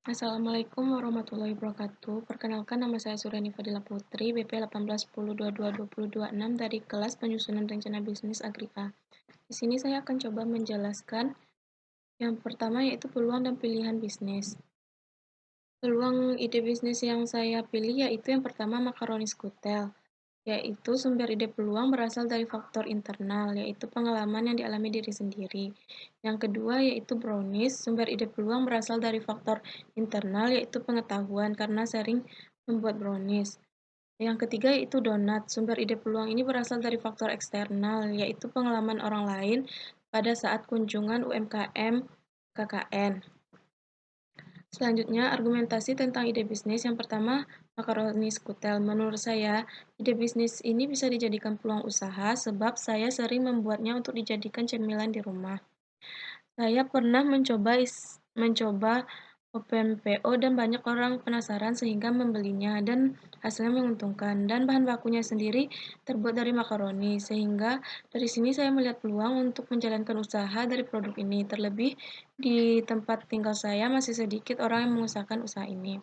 Assalamualaikum warahmatullahi wabarakatuh. Perkenalkan nama saya Suryani Fadila Putri, BP 1810222026 dari kelas penyusunan rencana bisnis Agri A. Di sini saya akan coba menjelaskan yang pertama yaitu peluang dan pilihan bisnis. Peluang ide bisnis yang saya pilih yaitu yang pertama makaroni skutel, yaitu sumber ide peluang berasal dari faktor internal, yaitu pengalaman yang dialami diri sendiri. Yang kedua yaitu brownies, sumber ide peluang berasal dari faktor internal, yaitu pengetahuan karena sering membuat brownies. Yang ketiga yaitu donat, sumber ide peluang ini berasal dari faktor eksternal, yaitu pengalaman orang lain pada saat kunjungan UMKM KKN. Selanjutnya, argumentasi tentang ide bisnis. Yang pertama, makaroni skutel. Menurut saya, ide bisnis ini bisa dijadikan peluang usaha sebab saya sering membuatnya untuk dijadikan cemilan di rumah. Saya pernah mencoba OpenPO dan banyak orang penasaran sehingga membelinya dan hasilnya menguntungkan. Dan bahan bakunya sendiri terbuat dari makaroni, sehingga dari sini saya melihat peluang untuk menjalankan usaha dari produk ini. Terlebih di tempat tinggal saya masih sedikit orang yang mengusahakan usaha ini.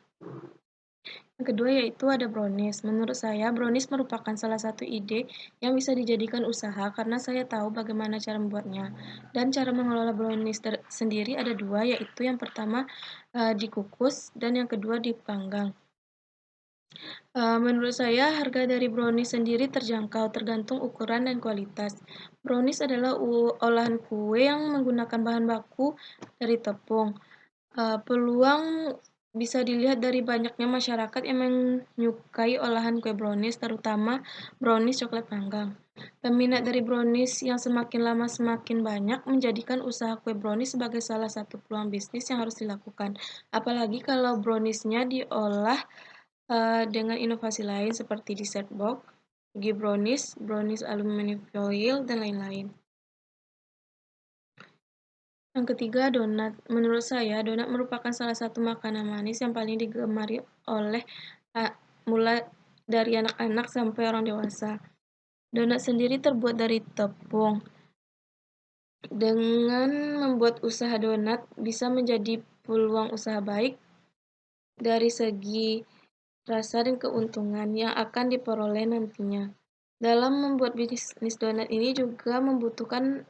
Yang kedua yaitu ada brownies. Menurut saya, brownies merupakan salah satu ide yang bisa dijadikan usaha karena saya tahu bagaimana cara membuatnya. Dan cara mengelola brownies sendiri ada dua, yaitu yang pertama dikukus dan yang kedua dipanggang. Menurut saya, harga dari brownies sendiri terjangkau, tergantung ukuran dan kualitas. Brownies adalah olahan kue yang menggunakan bahan baku dari tepung. Peluang bisa dilihat dari banyaknya masyarakat yang menyukai olahan kue brownies, terutama brownies coklat panggang. Peminat dari brownies yang semakin lama semakin banyak menjadikan usaha kue brownies sebagai salah satu peluang bisnis yang harus dilakukan. Apalagi kalau browniesnya diolah dengan inovasi lain seperti dessert box, brownies, brownies aluminium foil, dan lain-lain. Yang ketiga, donat. Menurut saya, donat merupakan salah satu makanan manis yang paling digemari oleh mulai dari anak-anak sampai orang dewasa. Donat sendiri terbuat dari tepung. Dengan membuat usaha donat bisa menjadi peluang usaha baik dari segi rasa dan keuntungan yang akan diperoleh nantinya. Dalam membuat bisnis donat ini juga membutuhkan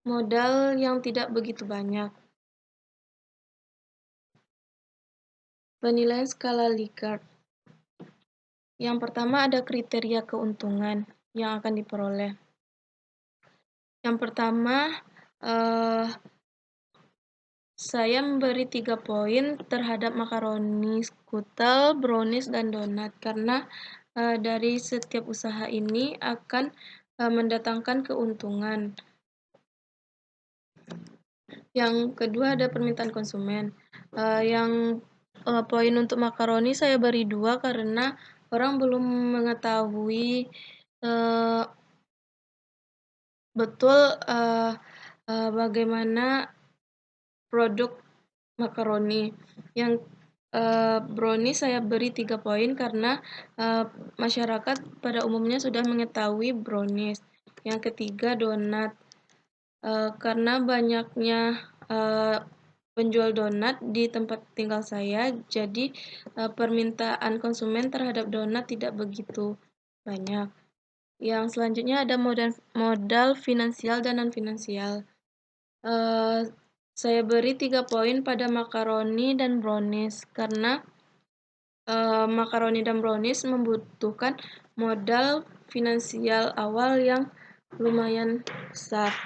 modal yang tidak begitu banyak. Penilaian skala Likert. Yang pertama ada kriteria keuntungan yang akan diperoleh. Yang pertama, eh, saya memberi 3 poin terhadap makaroni skutel, brownies, dan donat karena dari setiap usaha ini akan mendatangkan keuntungan. Yang kedua ada permintaan konsumen. Yang poin untuk makaroni saya beri 2 karena orang belum mengetahui betul bagaimana produk makaroni. Yang brownies saya beri 3 poin karena masyarakat pada umumnya sudah mengetahui brownies. Yang ketiga donat. Karena banyaknya penjual donat di tempat tinggal saya, jadi permintaan konsumen terhadap donat tidak begitu banyak. Yang selanjutnya ada modal finansial dan non-finansial. Saya beri 3 poin pada makaroni dan brownies karena makaroni dan brownies membutuhkan modal finansial awal yang lumayan besar.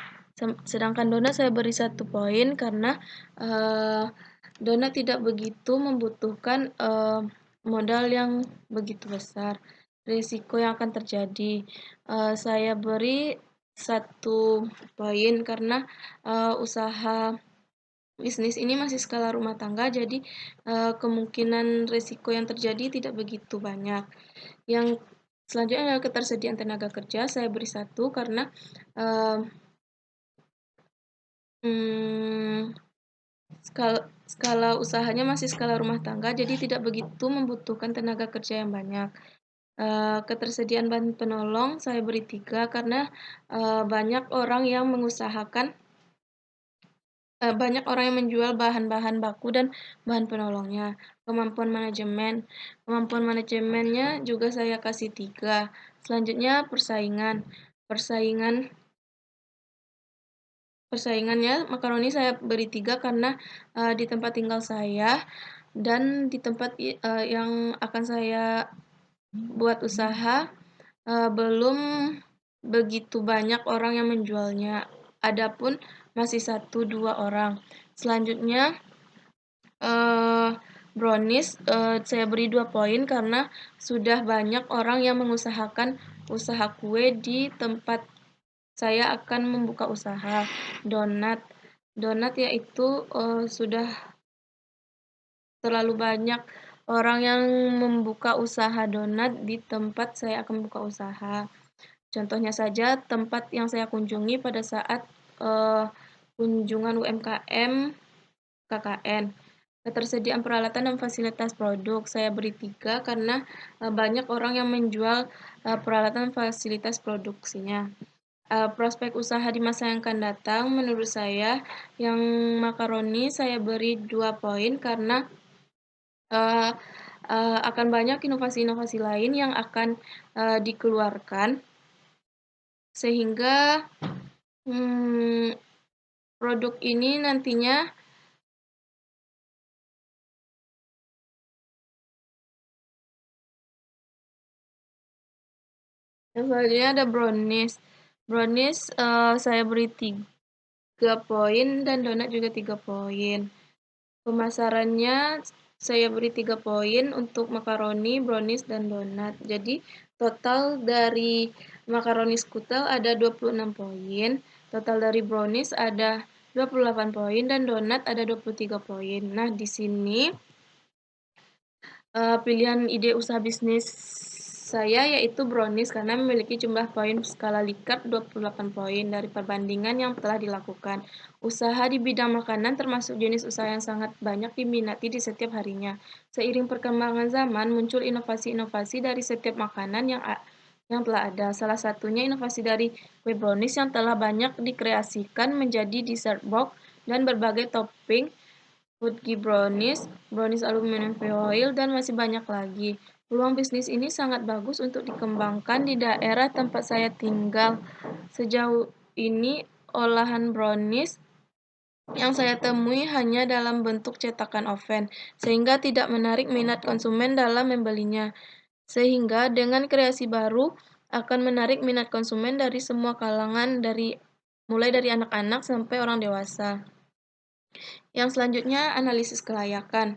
Sedangkan donat saya beri 1 poin karena donat tidak begitu membutuhkan modal yang begitu besar. Risiko yang akan terjadi, saya beri 1 poin karena usaha bisnis ini masih skala rumah tangga, jadi kemungkinan risiko yang terjadi tidak begitu banyak. Yang selanjutnya adalah ketersediaan tenaga kerja, saya beri 1 karena skala usahanya masih skala rumah tangga, jadi tidak begitu membutuhkan tenaga kerja yang banyak. Ketersediaan bahan penolong saya beri 3 karena banyak orang yang mengusahakan Banyak orang yang menjual bahan-bahan baku dan bahan penolongnya. Kemampuan manajemennya juga saya kasih 3. Selanjutnya persaingan. Persaingan Persaingannya makaroni saya beri 3 karena, di tempat tinggal saya dan di tempat yang akan saya buat usaha, belum begitu banyak orang yang menjualnya. Adapun masih 1, 2 orang. Selanjutnya, eee, brownies, saya beri 2 poin karena sudah banyak orang yang mengusahakan usaha kue di tempat saya akan membuka usaha. Donat. Donat yaitu, sudah terlalu banyak orang yang membuka usaha donat di tempat saya akan membuka usaha. Contohnya saja tempat yang saya kunjungi pada saat, kunjungan UMKM KKN. Ketersediaan peralatan dan fasilitas produk, saya beri 3 karena, banyak orang yang menjual, peralatan fasilitas produksinya. Prospek usaha di masa yang akan datang menurut saya yang makaroni saya beri 2 poin karena, eee akan banyak inovasi-inovasi lain yang akan, dikeluarkan sehingga, mmm, produk ini nantinya selanjutnya ada brownies. Brownies, saya beri 3 poin dan donat juga 3 poin. Pemasarannya saya beri 3 poin untuk makaroni, brownies, dan donat. Jadi total dari makaroni skutel ada 26 poin, total dari brownies ada 28 poin, dan donat ada 23 poin. Nah, di sini pilihan ide usaha bisnis saya yaitu brownies karena memiliki jumlah poin skala Likert 28 poin dari perbandingan yang telah dilakukan. Usaha di bidang makanan termasuk jenis usaha yang sangat banyak diminati di setiap harinya. Seiring perkembangan zaman, muncul inovasi-inovasi dari setiap makanan yang telah ada. Salah satunya inovasi dari kue brownies yang telah banyak dikreasikan menjadi dessert box dan berbagai topping Woodgie brownies, brownies aluminium foil, dan masih banyak lagi. Peluang bisnis ini sangat bagus untuk dikembangkan di daerah tempat saya tinggal. Sejauh ini, olahan brownies yang saya temui hanya dalam bentuk cetakan oven, sehingga tidak menarik minat konsumen dalam membelinya. Sehingga dengan kreasi baru akan menarik minat konsumen dari semua kalangan, mulai dari anak-anak sampai orang dewasa. Yang selanjutnya, analisis kelayakan.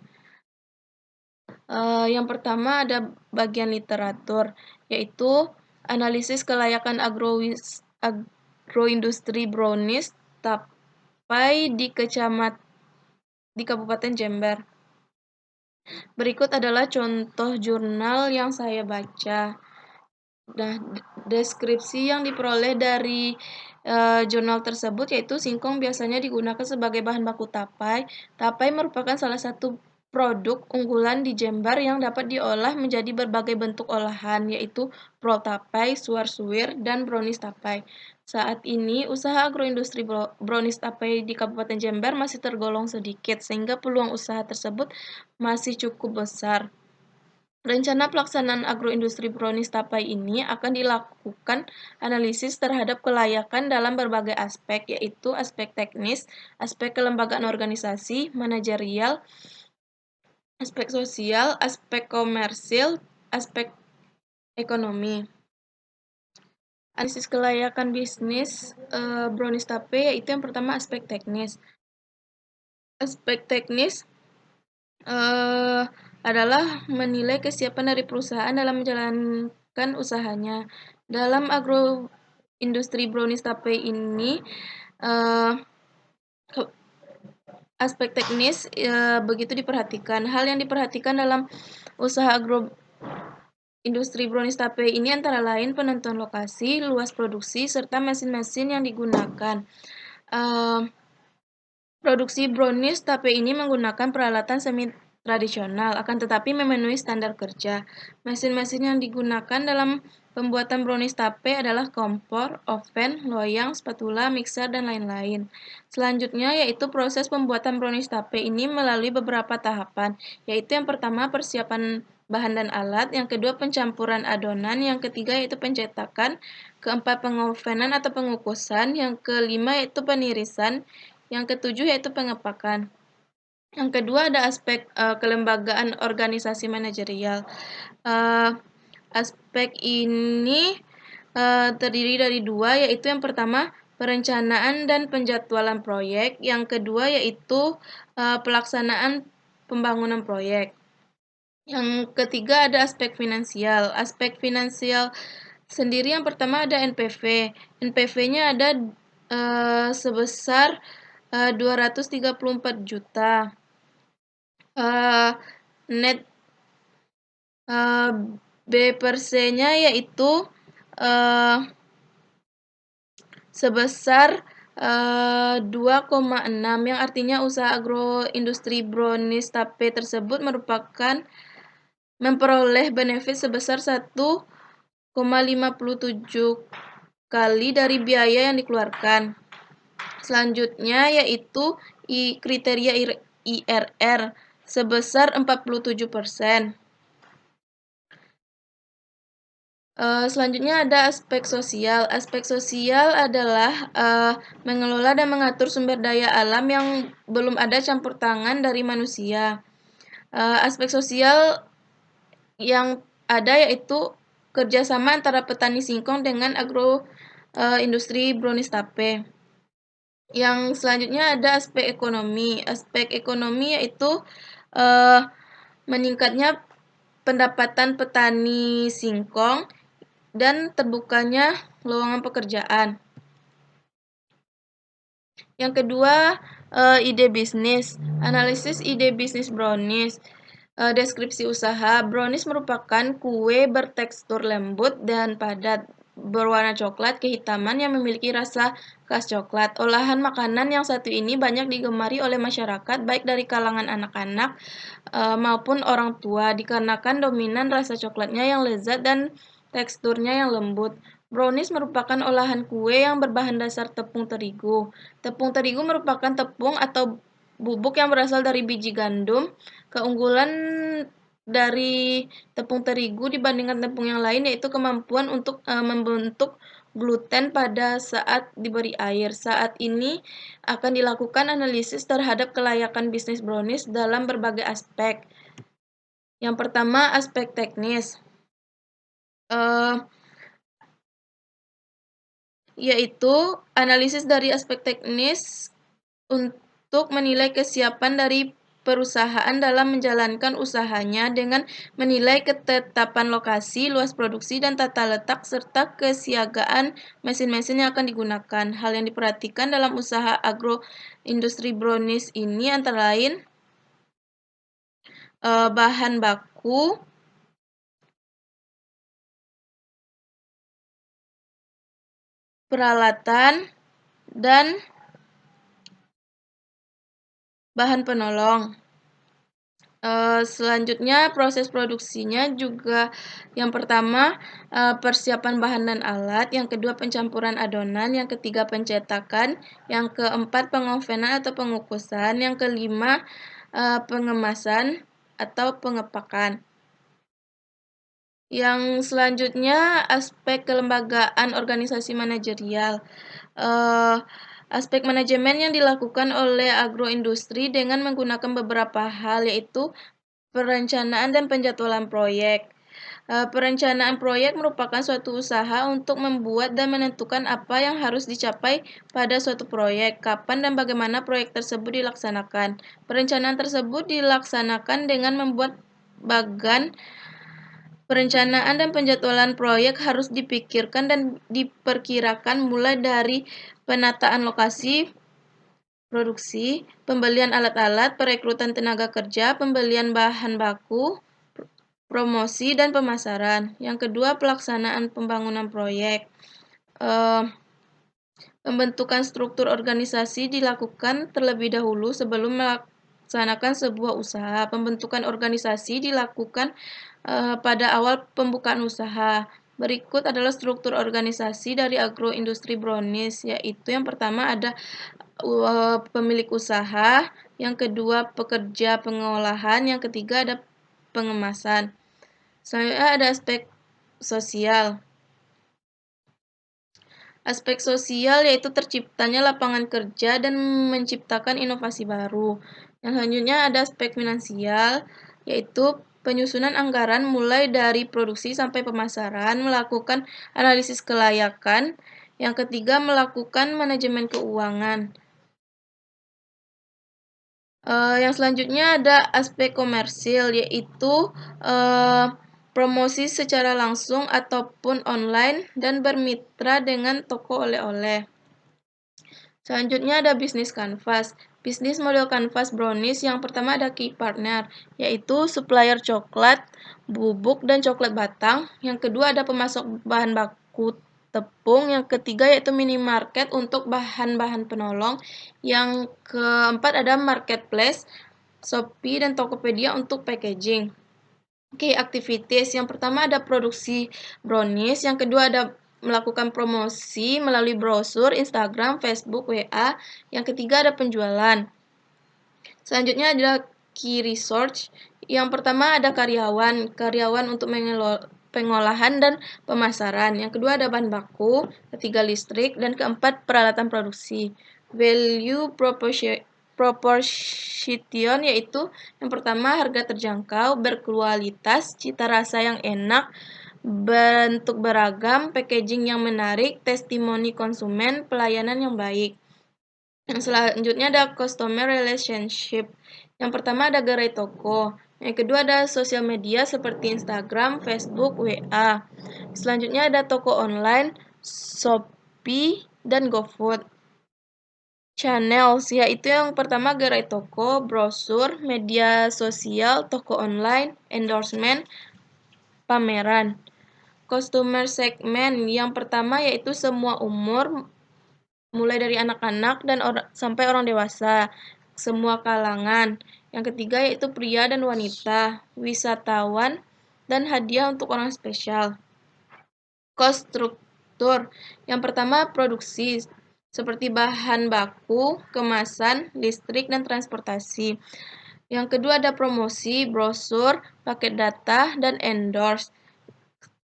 Yang pertama ada bagian literatur, yaitu analisis kelayakan agroindustri brownies tapai di Kabupaten Jember. Berikut adalah contoh jurnal yang saya baca. Nah, deskripsi yang diperoleh dari jurnal tersebut yaitu singkong biasanya digunakan sebagai bahan baku tapai. Tapai merupakan salah satu produk unggulan di Jember yang dapat diolah menjadi berbagai bentuk olahan, yaitu prol tapai, suar-suwir, dan brownies tapai. Saat ini, usaha agroindustri brownies tapai di Kabupaten Jember masih tergolong sedikit, sehingga peluang usaha tersebut masih cukup besar. Rencana pelaksanaan agroindustri brownies tapai ini akan dilakukan analisis terhadap kelayakan dalam berbagai aspek, yaitu aspek teknis, aspek kelembagaan organisasi, manajerial, aspek sosial, aspek komersil, aspek ekonomi. Analisis kelayakan bisnis brownies tape yaitu yang pertama aspek teknis. Aspek teknis adalah menilai kesiapan dari perusahaan dalam menjalankan usahanya. Dalam agroindustri brownies tape ini, aspek teknis begitu diperhatikan. Hal yang diperhatikan dalam usaha industri brownies tape ini antara lain penentuan lokasi, luas produksi, serta mesin-mesin yang digunakan. Produksi brownies tape ini menggunakan peralatan semi tradisional, akan tetapi memenuhi standar kerja. Mesin-mesin yang digunakan dalam pembuatan brownies tape adalah kompor, oven, loyang, spatula, mixer, dan lain-lain. Selanjutnya yaitu proses pembuatan brownies tape ini melalui beberapa tahapan, yaitu yang pertama persiapan bahan dan alat, yang kedua pencampuran adonan, yang ketiga yaitu pencetakan, keempat pengovenan atau pengukusan, yang kelima yaitu penirisan, yang ketujuh yaitu pengepakan. Yang kedua ada aspek kelembagaan organisasi manajerial. Aspek ini terdiri dari dua, yaitu yang pertama perencanaan dan penjadwalan proyek, yang kedua yaitu pelaksanaan pembangunan proyek. Yang ketiga ada aspek finansial. Aspek finansial sendiri yang pertama ada NPV. NPV-nya ada sebesar 234 juta. Net B per C-nya yaitu sebesar 2,6, yang artinya usaha agroindustri brownies tape tersebut memperoleh benefit sebesar 1,57 kali dari biaya yang dikeluarkan. Selanjutnya yaitu kriteria IRR sebesar 47%. Selanjutnya ada aspek sosial. Aspek sosial adalah mengelola dan mengatur sumber daya alam yang belum ada campur tangan dari manusia. Aspek sosial yang ada yaitu kerjasama antara petani singkong dengan industri brownies tape. Yang selanjutnya ada aspek ekonomi. Aspek ekonomi yaitu meningkatnya pendapatan petani singkong dan terbukanya lowongan pekerjaan. Yang kedua, ide bisnis. Analisis ide bisnis brownies. Deskripsi usaha. Brownies merupakan kue bertekstur lembut dan padat, berwarna coklat kehitaman yang memiliki rasa khas coklat. Olahan makanan yang satu ini banyak digemari oleh masyarakat, baik dari kalangan anak-anak maupun orang tua, dikarenakan dominan rasa coklatnya yang lezat dan teksturnya yang lembut. Brownies merupakan olahan kue yang berbahan dasar tepung terigu. Tepung terigu merupakan tepung atau bubuk yang berasal dari biji gandum. Keunggulan dari tepung terigu dibandingkan tepung yang lain yaitu kemampuan untuk membentuk gluten pada saat diberi air. Saat ini akan dilakukan analisis terhadap kelayakan bisnis brownies dalam berbagai aspek. Yang pertama, aspek teknis. Yaitu analisis dari aspek teknis untuk menilai kesiapan dari perusahaan dalam menjalankan usahanya dengan menilai ketetapan lokasi, luas produksi, dan tata letak, serta kesiagaan mesin-mesin yang akan digunakan. Hal yang diperhatikan dalam usaha agroindustri brownies ini antara lain bahan baku, peralatan, dan bahan penolong. Selanjutnya proses produksinya juga yang pertama persiapan bahan dan alat, yang kedua pencampuran adonan, yang ketiga pencetakan, yang keempat pengovenan atau pengukusan, yang kelima pengemasan atau pengepakan. Yang selanjutnya aspek kelembagaan organisasi manajerial. Aspek manajemen yang dilakukan oleh agroindustri dengan menggunakan beberapa hal, yaitu perencanaan dan penjadwalan proyek. Perencanaan proyek merupakan suatu usaha untuk membuat dan menentukan apa yang harus dicapai pada suatu proyek, kapan dan bagaimana proyek tersebut dilaksanakan. Perencanaan tersebut dilaksanakan dengan membuat bagan perencanaan dan penjadwalan proyek harus dipikirkan dan diperkirakan mulai dari penataan lokasi produksi, pembelian alat-alat, perekrutan tenaga kerja, pembelian bahan baku, promosi, dan pemasaran. Yang kedua, pelaksanaan pembangunan proyek. Pembentukan struktur organisasi dilakukan terlebih dahulu sebelum melaksanakan sebuah usaha. Pembentukan organisasi dilakukan pada awal pembukaan usaha. Berikut adalah struktur organisasi dari agroindustri brownies, yaitu yang pertama ada pemilik usaha, yang kedua pekerja pengolahan, yang ketiga ada pengemasan. Selanjutnya ada aspek sosial. Aspek sosial yaitu terciptanya lapangan kerja dan menciptakan inovasi baru. Yang selanjutnya ada aspek finansial, yaitu penyusunan anggaran mulai dari produksi sampai pemasaran, melakukan analisis kelayakan. Yang ketiga, melakukan manajemen keuangan. Yang selanjutnya ada aspek komersil, yaitu promosi secara langsung ataupun online dan bermitra dengan toko oleh-oleh. Selanjutnya ada bisnis kanvas. Bisnis model kanvas brownies yang pertama ada key partner, yaitu supplier coklat, bubuk, dan coklat batang. Yang kedua ada pemasok bahan baku tepung. Yang ketiga yaitu minimarket untuk bahan-bahan penolong. Yang keempat ada marketplace, Shopee, dan Tokopedia untuk packaging. Oke, activities. Yang pertama ada produksi brownies, yang kedua ada melakukan promosi melalui brosur, Instagram, Facebook, WA. Yang ketiga ada penjualan. Selanjutnya ada key research. Yang pertama ada karyawan untuk pengolahan dan pemasaran. Yang kedua ada bahan baku, ketiga listrik, dan keempat peralatan produksi. Value proportion yaitu yang pertama harga terjangkau, berkualitas, cita rasa yang enak, bentuk beragam, packaging yang menarik, testimoni konsumen, pelayanan yang baik. Yang selanjutnya ada customer relationship. Yang pertama ada gerai toko. Yang kedua ada sosial media seperti Instagram, Facebook, WA. Selanjutnya ada toko online, Shopee, dan GoFood. Channels, yaitu yang pertama gerai toko, brosur, media sosial, toko online, endorsement, pameran. Customer segment, yang pertama yaitu semua umur, mulai dari anak-anak dan sampai orang dewasa, semua kalangan. Yang ketiga yaitu pria dan wanita, wisatawan, dan hadiah untuk orang spesial. Cost struktur. Yang pertama produksi, seperti bahan baku, kemasan, listrik, dan transportasi. Yang kedua ada promosi, brosur, paket data, dan endorse.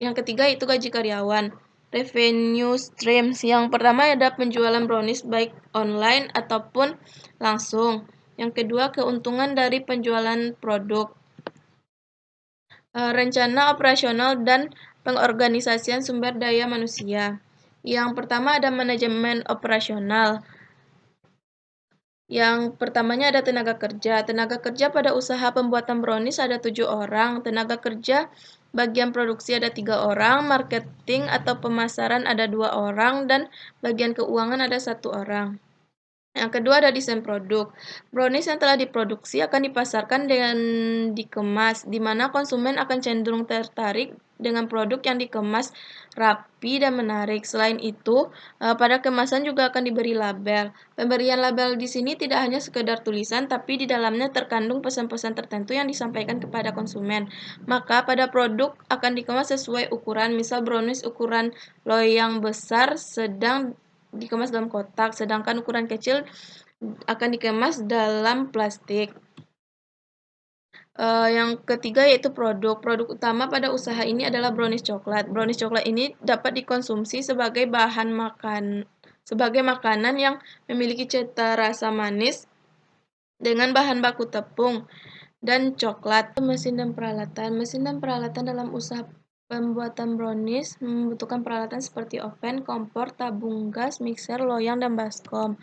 Yang ketiga itu gaji karyawan. Revenue streams. Yang pertama ada penjualan brownies baik online ataupun langsung. Yang kedua keuntungan dari penjualan produk. Rencana operasional dan pengorganisasian sumber daya manusia. Yang pertama ada manajemen operasional. Yang pertamanya ada tenaga kerja. Tenaga kerja pada usaha pembuatan brownies ada 7 orang. Tenaga kerja bagian produksi ada 3 orang. Marketing atau pemasaran ada 2 orang. Dan bagian keuangan ada 1 orang. Yang kedua ada desain produk. Brownies yang telah diproduksi akan dipasarkan dengan dikemas, di mana konsumen akan cenderung tertarik dengan produk yang dikemas rapi dan menarik. Selain itu, pada kemasan juga akan diberi label. Pemberian label di sini tidak hanya sekedar tulisan, tapi di dalamnya terkandung pesan-pesan tertentu yang disampaikan kepada konsumen. Maka pada produk akan dikemas sesuai ukuran, misal brownies ukuran loyang besar, sedang dikemas dalam kotak, sedangkan ukuran kecil akan dikemas dalam plastik. Yang ketiga yaitu produk. Produk utama pada usaha ini adalah brownies coklat. Brownies coklat ini dapat dikonsumsi sebagai makanan yang memiliki cita rasa manis dengan bahan baku tepung dan coklat. Mesin dan peralatan. Mesin dan peralatan dalam usaha pembuatan brownies membutuhkan peralatan seperti oven, kompor, tabung gas, mixer, loyang, dan baskom.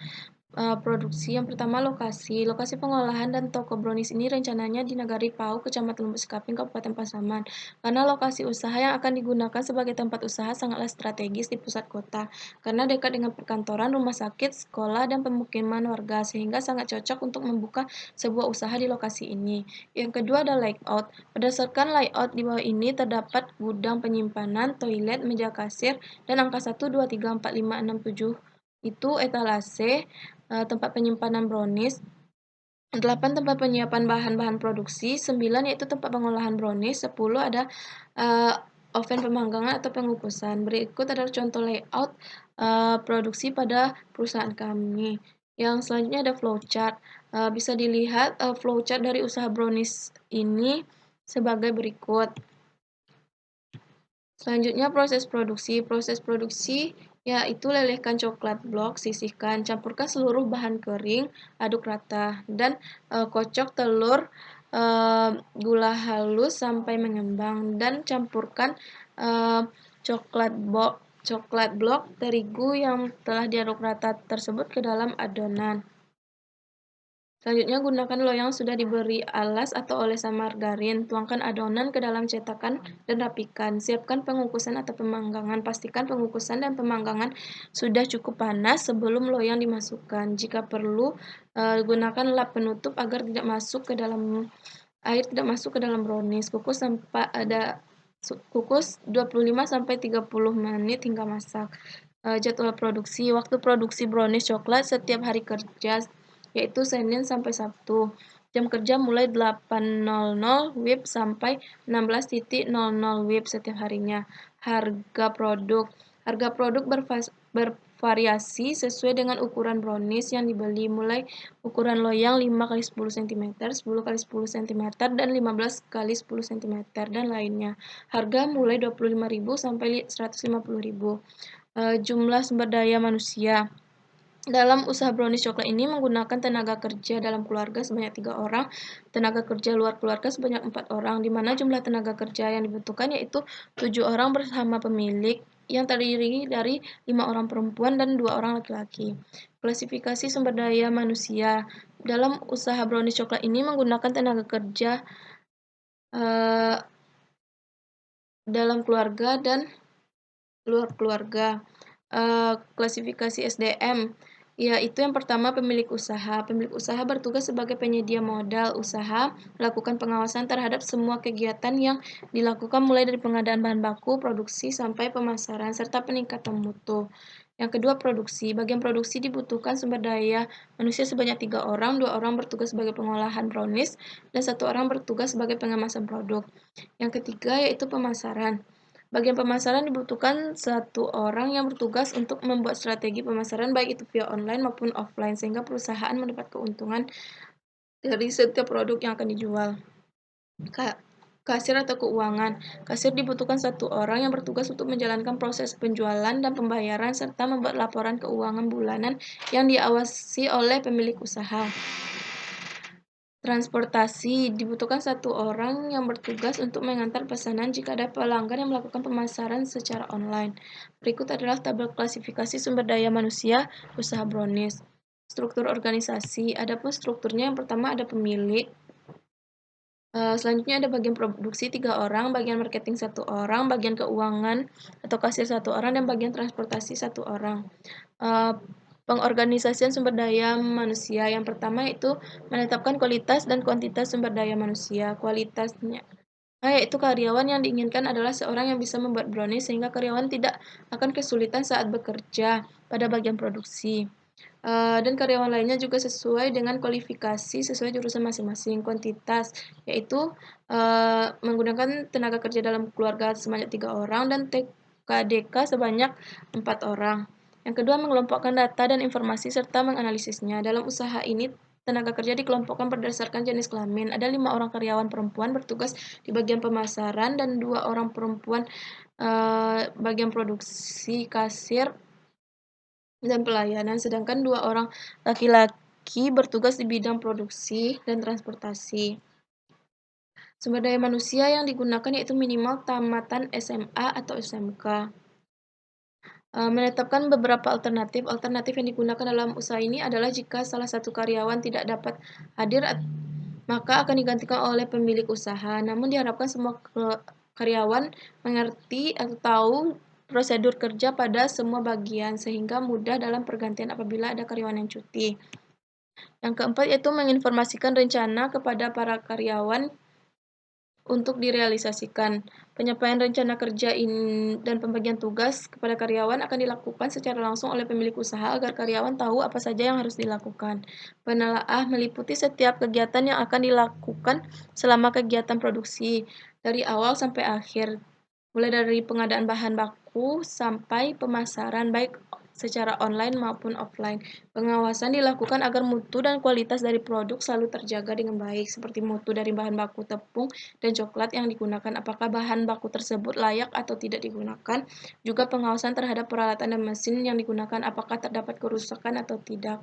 Produksi yang pertama lokasi pengolahan dan toko brownies ini rencananya di Nagari Pau, Kecamatan Lubuk Sekaping, Kabupaten Pasaman, karena lokasi usaha yang akan digunakan sebagai tempat usaha sangatlah strategis di pusat kota, karena dekat dengan perkantoran, rumah sakit, sekolah, dan pemukiman warga, sehingga sangat cocok untuk membuka sebuah usaha di lokasi ini. Yang kedua ada layout. Berdasarkan layout di bawah ini terdapat gudang penyimpanan, toilet, meja kasir, dan angka 1, 2, 3, 4, 5, 6, 7 itu etalase, tempat penyimpanan brownies. 8 tempat penyiapan bahan-bahan produksi, 9 yaitu tempat pengolahan brownies, 10 ada, eee, oven pemanggangan atau pengukusan. Berikut adalah contoh layout, produksi pada perusahaan kami. Yang selanjutnya ada flowchart, bisa dilihat, flowchart dari usaha brownies ini sebagai berikut. Selanjutnya proses produksi. Proses produksi yaitu lelehkan coklat blok, sisihkan, campurkan seluruh bahan kering, aduk rata, dan kocok telur, gula halus sampai mengembang, dan campurkan coklat blok terigu yang telah diaduk rata tersebut ke dalam adonan. Selanjutnya, gunakan loyang yang sudah diberi alas atau olesan margarin. Tuangkan adonan ke dalam cetakan dan rapikan. Siapkan pengukusan atau pemanggangan. Pastikan pengukusan dan pemanggangan sudah cukup panas sebelum loyang dimasukkan. Jika perlu, gunakan lap penutup agar air tidak masuk ke dalam brownies. Kukus 25-30 menit hingga masak. Jadwal produksi. Waktu produksi brownies coklat setiap hari kerja, yaitu Senin sampai Sabtu. Jam kerja mulai 8.00 WIB sampai 16.00 WIB setiap harinya. Harga produk. Harga produk bervariasi sesuai dengan ukuran brownies yang dibeli, mulai ukuran loyang 5 x 10 cm, 10 x 10 cm, dan 15 x 10 cm, dan lainnya. Harga mulai 25.000 sampai 150.000. Jumlah sumber daya manusia. Dalam usaha brownies coklat ini menggunakan tenaga kerja dalam keluarga sebanyak 3 orang, tenaga kerja luar keluarga sebanyak 4 orang, di mana jumlah tenaga kerja yang dibutuhkan yaitu 7 orang bersama pemilik, yang terdiri dari 5 orang perempuan dan 2 orang laki-laki. Klasifikasi sumber daya manusia. Dalam usaha brownies coklat ini menggunakan tenaga kerja dalam keluarga dan luar keluarga. Klasifikasi SDM, yaitu yang pertama pemilik usaha. Pemilik usaha bertugas sebagai penyedia modal usaha, melakukan pengawasan terhadap semua kegiatan yang dilakukan mulai dari pengadaan bahan baku, produksi, sampai pemasaran, serta peningkatan mutu. Yang kedua, produksi. Bagian produksi dibutuhkan sumber daya manusia sebanyak 3 orang, 2 orang bertugas sebagai pengolahan brownies, dan 1 orang bertugas sebagai pengemasan produk. Yang ketiga, yaitu pemasaran. Bagian pemasaran dibutuhkan 1 orang yang bertugas untuk membuat strategi pemasaran baik itu via online maupun offline, sehingga perusahaan mendapat keuntungan dari setiap produk yang akan dijual. Kasir atau keuangan. Kasir dibutuhkan 1 orang yang bertugas untuk menjalankan proses penjualan dan pembayaran serta membuat laporan keuangan bulanan yang diawasi oleh pemilik usaha. Transportasi. Dibutuhkan 1 orang yang bertugas untuk mengantar pesanan jika ada pelanggan yang melakukan pemasaran secara online. Berikut adalah tabel klasifikasi sumber daya manusia usaha brownies. Struktur organisasi. Adapun strukturnya, yang pertama ada pemilik. Selanjutnya ada bagian produksi 3 orang, bagian marketing 1 orang, bagian keuangan atau kasir 1 orang, dan bagian transportasi 1 orang. Pengorganisasian sumber daya manusia. Yang pertama yaitu menetapkan kualitas dan kuantitas sumber daya manusia. Kualitasnya yaitu karyawan yang diinginkan adalah seorang yang bisa membuat brownies sehingga karyawan tidak akan kesulitan saat bekerja pada bagian produksi. Dan karyawan lainnya juga sesuai dengan kualifikasi sesuai jurusan masing-masing. Kuantitas yaitu menggunakan tenaga kerja dalam keluarga sebanyak 3 orang dan TKDK sebanyak 4 orang. Yang kedua, mengelompokkan data dan informasi serta menganalisisnya. Dalam usaha ini, tenaga kerja dikelompokkan berdasarkan jenis kelamin. Ada 5 orang karyawan perempuan bertugas di bagian pemasaran dan 2 orang perempuan bagian produksi, kasir, dan pelayanan, sedangkan 2 orang laki-laki bertugas di bidang produksi dan transportasi. Sumber daya manusia yang digunakan yaitu minimal tamatan SMA atau SMK. Menetapkan beberapa alternatif. Alternatif yang digunakan dalam usaha ini adalah jika salah satu karyawan tidak dapat hadir, maka akan digantikan oleh pemilik usaha. Namun diharapkan semua karyawan mengerti atau tahu prosedur kerja pada semua bagian, sehingga mudah dalam pergantian apabila ada karyawan yang cuti. Yang keempat yaitu menginformasikan rencana kepada para karyawan untuk direalisasikan. Penyampaian rencana kerja dan pembagian tugas kepada karyawan akan dilakukan secara langsung oleh pemilik usaha agar karyawan tahu apa saja yang harus dilakukan. Penelaah meliputi setiap kegiatan yang akan dilakukan selama kegiatan produksi, dari awal sampai akhir, mulai dari pengadaan bahan baku sampai pemasaran baik secara online maupun offline. Pengawasan dilakukan agar mutu dan kualitas dari produk selalu terjaga dengan baik, seperti mutu dari bahan baku tepung dan coklat yang digunakan, apakah bahan baku tersebut layak atau tidak digunakan. Juga pengawasan terhadap peralatan dan mesin yang digunakan, apakah terdapat kerusakan atau tidak.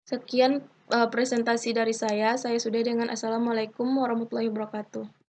Sekian presentasi dari saya. Saya sudah dengan Assalamualaikum warahmatullahi wabarakatuh.